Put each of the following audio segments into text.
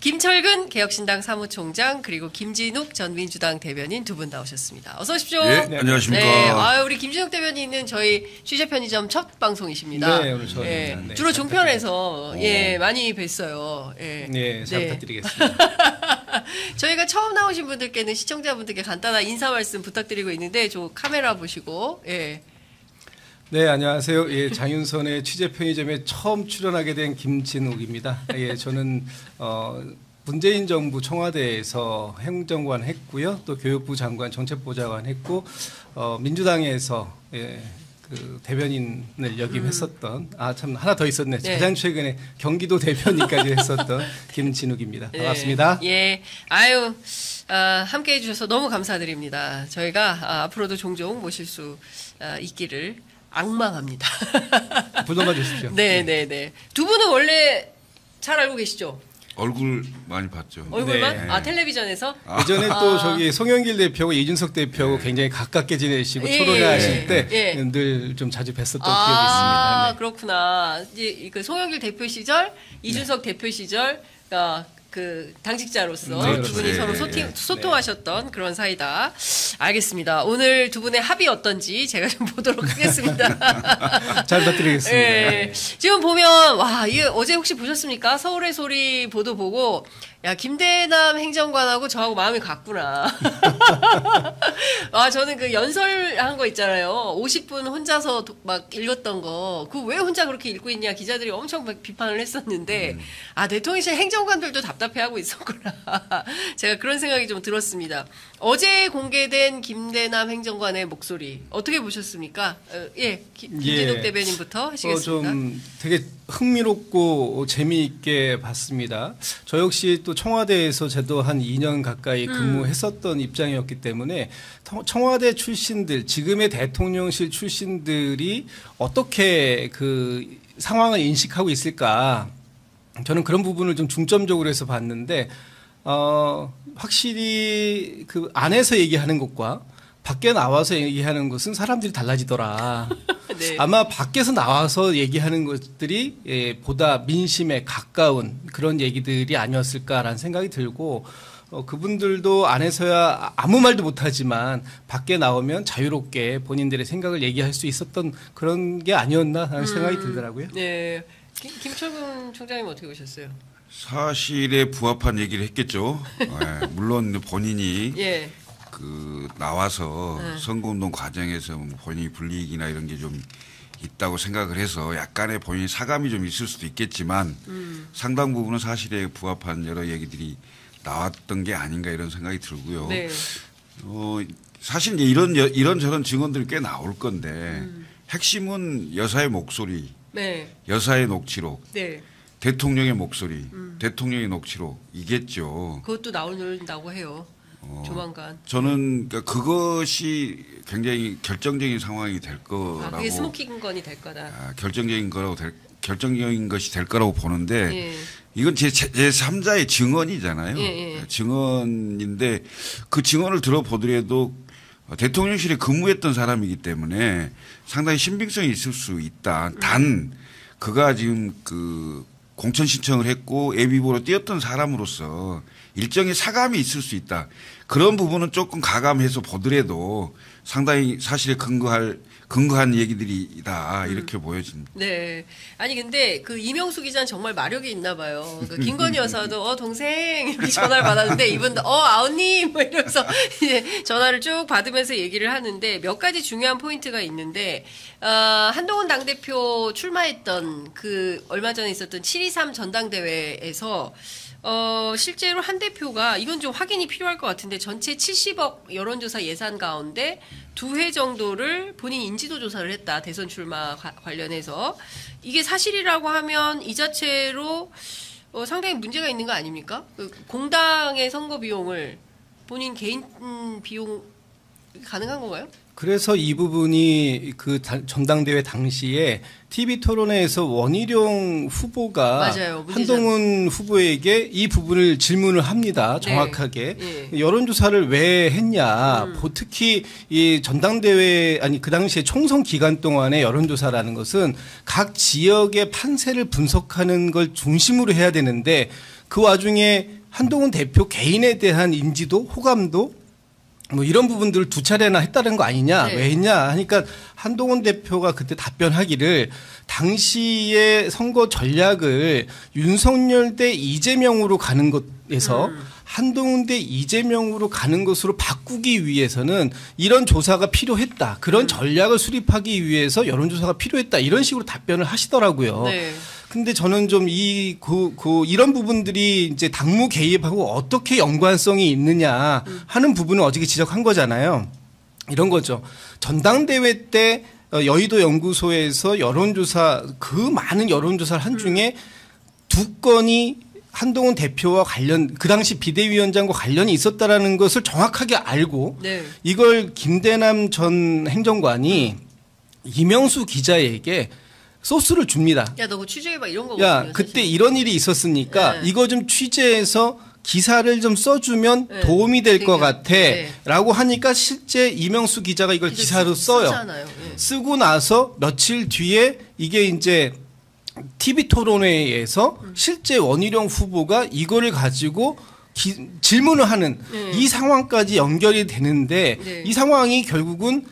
김철근 개혁신당 사무총장 그리고 김진욱 전 민주당 대변인 두 분 나오셨습니다. 어서 오십시오. 네, 안녕하십니까. 네, 우리 김진욱 대변인은 저희 취재 편의점 첫 방송이십니다. 네, 오늘 처음입니다. 네, 주로 종편에서 많이 뵀어요. 네, 잘 부탁드리겠습니다. 저희가 처음 나오신 분들께는 시청자분들께 간단한 인사 말씀 부탁드리고 있는데 저 카메라 보시고 네, 안녕하세요. 예, 장윤선의 취재 편의점에 처음 출연하게 된 김진욱입니다. 예, 저는 문재인 정부 청와대에서 행정관 했고요. 또 교육부 장관, 정책부 장관 했고 민주당에서 그 대변인을 역임했었던 참 하나 더 있었네. 네. 가장 최근에 경기도 대변인까지 했었던 김진욱입니다. 반갑습니다. 예, 함께해 주셔서 너무 감사드립니다. 저희가 앞으로도 종종 모실 수 있기를 악망합니다. 불러봐 주십시오. 네. 두 분은 원래 잘 알고 계시죠? 얼굴 많이 봤죠. 얼굴만? 네. 텔레비전에서? 예전에 또 저기 송영길 대표하고 이준석 대표하고 굉장히 가깝게 지내시고 토론하실 때 늘 좀 자주 뵀었던 기억이 있습니다. 네. 그렇구나. 이제 그 송영길 대표 시절, 이준석 대표 시절, 그 당직자로서 두 분이 서로 소통하셨던 그런 사이다. 알겠습니다. 오늘 두 분의 합이 어떤지 제가 좀 보도록 하겠습니다. 잘 부탁드리겠습니다. 지금 보면 이게 어제 혹시 보셨습니까? 서울의 소리 보도 보고 김대남 행정관하고 저하고 마음이 같구나. 저는 그 연설한 거 있잖아요. 50분 혼자서 막 읽었던 거. 그 왜 혼자 그렇게 읽고 있냐 기자들이 엄청 비판을 했었는데 대통령실 행정관들도 답답해하고 있었구나. 제가 그런 생각이 좀 들었습니다. 어제 공개된 김대남 행정관의 목소리 어떻게 보셨습니까? 김진욱 대변인부터 하시겠습니다. 좀 되게 흥미롭고 재미있게 봤습니다. 저 역시 또 청와대에서 저도 한 2년 가까이 근무했었던 입장이었기 때문에 청와대 출신들, 지금의 대통령실 출신들이 어떻게 그 상황을 인식하고 있을까? 저는 그런 부분을 좀 중점적으로 해서 봤는데 확실히 그 안에서 얘기하는 것과 밖에 나와서 얘기하는 것은 사람들이 달라지더라. 네. 아마 밖에서 나와서 얘기하는 것들이 보다 민심에 가까운 그런 얘기들이 아니었을까라는 생각이 들고 그분들도 안에서야 아무 말도 못하지만 밖에 나오면 자유롭게 본인들의 생각을 얘기할 수 있었던 그런 게 아니었나 하는 생각이 들더라고요. 네, 김철근 총장님 어떻게 보셨어요? 사실에 부합한 얘기를 했겠죠. 물론 본인이 나와서 선거운동 과정에서 본인이 불이익이나 이런 게 좀 있다고 생각을 해서 약간의 본인 사감이 좀 있을 수도 있겠지만 상당 부분은 사실에 부합한 여러 얘기들이 나왔던 게 아닌가 이런 생각이 들고요. 네. 사실 이제 이런 증언들이 꽤 나올 건데 핵심은 여사의 목소리, 여사의 녹취록, 대통령의 목소리, 대통령의 녹취록이겠죠. 그것도 나온다고 해요. 조만간. 저는 그것이 굉장히 결정적인 상황이 될 거라고. 그게 스모킹 건이 될 거다. 결정적인 것이 될 거라고 보는데 이건 제 3자의 증언이잖아요. 증언인데 그 증언을 들어보더라도 대통령실에 근무했던 사람이기 때문에 상당히 신빙성이 있을 수 있다. 단 그가 지금 그 공천 신청을 했고 예비후보로 뛰었던 사람으로서 일정의 사감이 있을 수 있다. 그런 부분은 조금 가감해서 보더라도 상당히 사실에 근거한 얘기들이다 이렇게 보여집니다. 네. 아니 근데 그 이명수 기자는 정말 마력이 있나 봐요. 그 김건희 여사도 동생 이렇게 전화를 받았는데 이분도 아우님 뭐 이러면서 이제 전화를 쭉 받으면서 얘기를 하는데 몇 가지 중요한 포인트가 있는데 한동훈 당대표 출마했던 그 얼마 전에 있었던 7.23 전당대회에서 실제로 한 대표가 이건 좀 확인이 필요할 것 같은데 전체 70억 여론조사 예산 가운데 2회 정도를 본인 인지도 조사를 했다. 대선 출마 관련해서. 이게 사실이라고 하면 이 자체로 상당히 문제가 있는 거 아닙니까? 공당의 선거 비용을 본인 개인 비용 가능한 건가요? 그래서 이 부분이 그 전당대회 당시에 TV 토론회에서 원희룡 후보가 맞아요, 한동훈 후보에게 이 부분을 질문을 합니다. 정확하게. 네. 여론조사를 왜 했냐. 특히 이 전당대회 그 당시에 총선 기간 동안의 여론조사라는 것은 각 지역의 판세를 분석하는 걸 중심으로 해야 되는데 그 와중에 한동훈 대표 개인에 대한 인지도, 호감도 뭐 이런 부분들을 두 차례나 했다는 거 아니냐, 네. 왜 했냐 하니까 한동훈 대표가 그때 답변하기를 당시의 선거 전략을 윤석열 대 이재명으로 가는 것에서 한동훈 대 이재명으로 가는 것으로 바꾸기 위해서는 이런 조사가 필요했다. 그런 전략을 수립하기 위해서 여론조사가 필요했다. 이런 식으로 답변을 하시더라고요. 네. 근데 저는 좀 이런 부분들이 이제 당무 개입하고 어떻게 연관성이 있느냐 하는 부분을 어저께 지적한 거잖아요. 이런 거죠. 전당대회 때 여의도 연구소에서 여론조사, 그 많은 여론조사를 한 중에 2건이 한동훈 대표와 그 당시 비대위원장과 관련이 있었다라는 것을 정확하게 알고 네. 이걸 김대남 전 행정관이 이명수 기자에게 소스를 줍니다. 야, 너 그거 취재해봐 이런 거. 야, 그때 이런 일이 있었으니까 네. 이거 좀 취재해서 기사를 좀 써주면 네. 도움이 될 것 같아. 네. 라고 하니까 실제 이명수 기자가 이걸 기사로 써요. 쓰잖아요. 네. 쓰고 나서 며칠 뒤에 이게 이제 TV 토론회에서 실제 원희룡 후보가 이거를 가지고 질문을 하는 이 상황까지 연결이 되는데 네. 이 상황이 결국은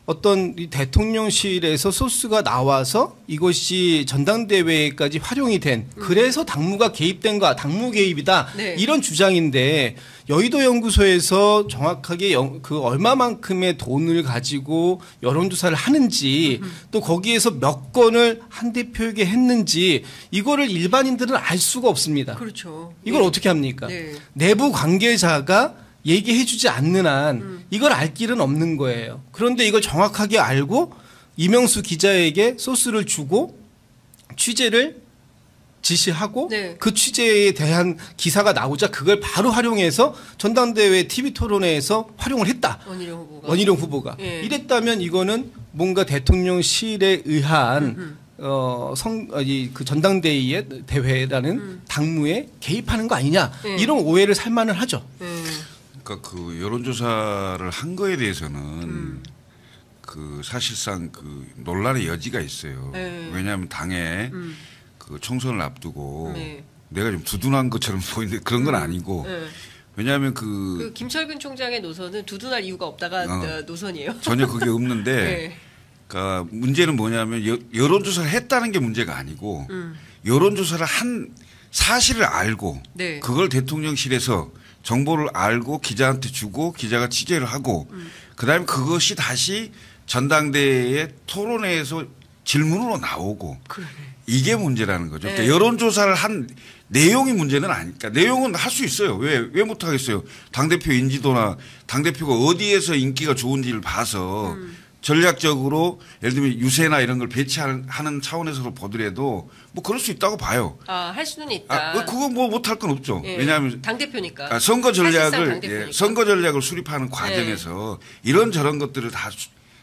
어떤 이 대통령실에서 소스가 나와서 이것이 전당대회까지 활용이 된 그래서 당무가 개입된 거 당무 개입이다 네. 이런 주장인데 여의도 연구소에서 정확하게 그 얼마만큼의 돈을 가지고 여론조사를 하는지 또 거기에서 몇 건을 한 대표에게 했는지 이거를 일반인들은 알 수가 없습니다. 그렇죠. 이걸 네. 어떻게 합니까? 네. 내부 관계자가 얘기해주지 않는 한 이걸 알 길은 없는 거예요. 그런데 이걸 정확하게 알고 이명수 기자에게 소스를 주고 취재를 지시하고 네. 그 취재에 대한 기사가 나오자 그걸 바로 활용해서 전당대회 TV 토론회에서 활용을 했다. 원희룡 후보가. 예. 이랬다면 이거는 뭔가 대통령실에 의한 그 전당대회 대회라는 당무에 개입하는 거 아니냐 이런 오해를 살 만은 하죠. 그러니까 그 여론조사를 한 거에 대해서는 그 사실상 그 논란의 여지가 있어요. 왜냐하면 당에 그 총선을 앞두고 내가 좀 두둔한 것처럼 보이는데 그런 건 아니고 왜냐하면 그 김철근 총장의 노선은 두둔할 이유가 없다가 노선이에요. 전혀 그게 없는데 네. 그러니까 문제는 뭐냐면 여론조사를 했다는 게 문제가 아니고 여론조사를 한 사실을 알고 네. 그걸 대통령실에서 정보를 알고 기자한테 주고 기자가 취재를 하고 그다음에 그것이 다시 전당대회 토론회에서 질문으로 나오고 그러네. 이게 문제라는 거죠. 네. 그러니까 여론조사를 한 내용이 문제는 아니니까 내용은 할 수 있어요. 왜 못하겠어요. 당대표 인지도나 당대표가 어디에서 인기가 좋은지를 봐서 전략적으로 예를 들면 유세나 이런 걸 배치하는 차원에서 보더라도 뭐 그럴 수 있다고 봐요. 할 수는 있다. 그거 뭐 못할 건 없죠. 예. 왜냐하면 당대표니까. 선거 전략을 당대표니까. 선거 전략을 수립하는 과정에서 이런 저런 것들을 다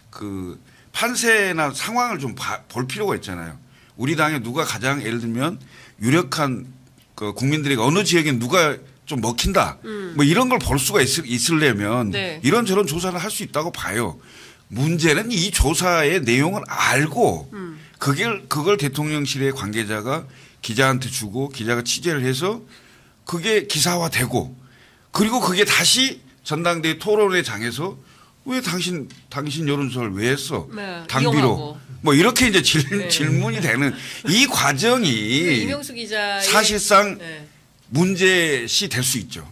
그 판세나 상황을 좀 볼 필요가 있잖아요. 우리 당에 누가 가장 예를 들면 유력한 그 국민들에게 어느 지역에 누가 좀 먹힌다. 뭐 이런 걸 볼 수가 있으려면 네. 이런 저런 조사를 할 수 있다고 봐요. 문제는 이 조사의 내용을 알고 그걸 대통령실의 관계자가 기자한테 주고 기자가 취재를 해서 그게 기사화되고 그리고 그게 다시 전당대회 토론회 장에서 왜 당신 여론조사를 왜 했어? 네, 당비로. 이용하고. 뭐 이렇게 이제 질문이 되는 이 과정이 이명수 기자의 사실상 네. 문제시 될 수 있죠.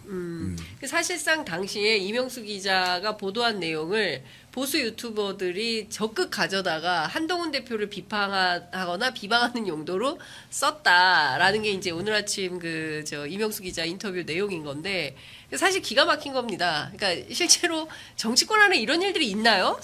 사실상 당시에 이명수 기자가 보도한 내용을 보수 유튜버들이 적극 가져다가 한동훈 대표를 비판하거나 비방하는 용도로 썼다라는 게 이제 오늘 아침 이명수 기자 인터뷰 내용인 건데 사실 기가 막힌 겁니다. 그러니까 실제로 정치권 안에 이런 일들이 있나요?